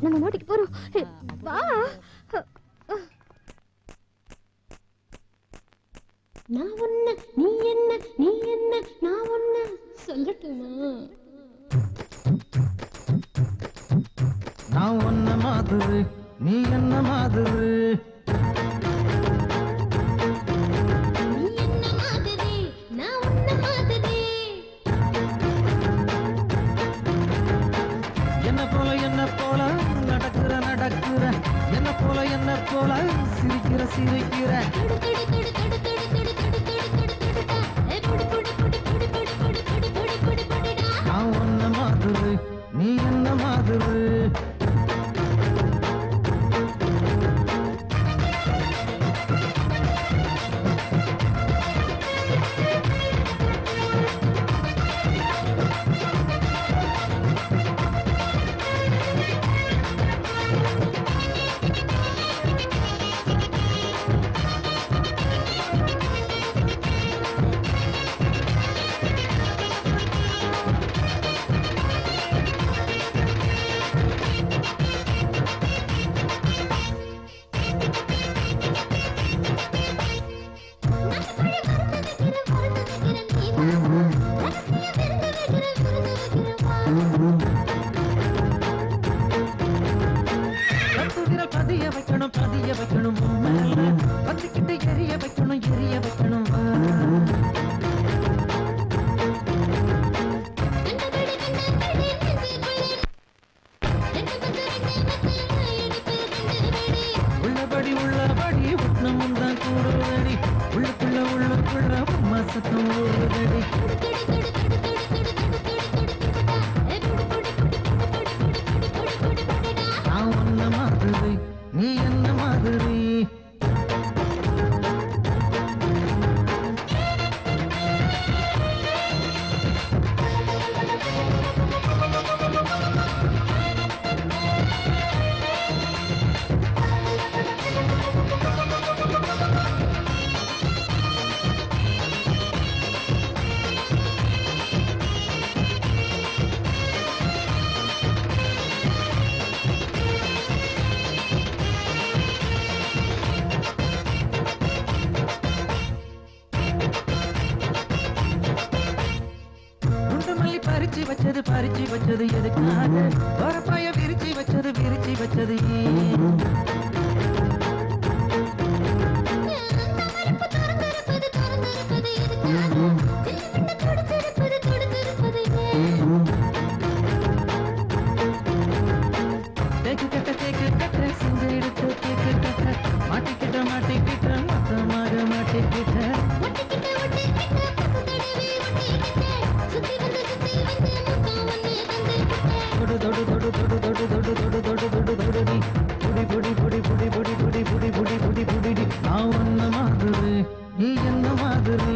நம்ம மாட்டிக்கு போறோம். வா. நான் ஒண்ணு நீ என்ன, நீ என்ன நான் ஒண்ணு சொல்லட்டுமா? நான் ஒன்ன மாதிரி நீ என்ன மாதிரி, நீ என்ன மாதிரி நான் ஒண்ணு மாதிரி. என்ன போல நடக்கிற நடக்கிற, என்ன போல சிரிக்கிற சிரிக்கிற. நான் ஒன்ன மாதிரி நீ என்ன மாதிரி. பதிய வைக்கணும் பத்திக்கிட்டு எரிய வைக்கணும். உள்ளபடி உட்னமும் தான் கூடுதடி, உள்ளுக்குள்ள மாசத்தும் ஊறுதடி. நான் ஒன்ன மாதிரி நீ என்ன மாதிரி. பறிச்சு வச்சது எதுக்காக, வரப்பாய விரிச்சு வச்சது தேக்கு கட்ட செஞ்சு எடுத்து தேக்கு கட்ட மாட்டிக்கிட்ட மொத்தமாக மாட்டிக்கிட்ட. நான் ஒன்ன மாதிரி நீ என்ன மாதிரி.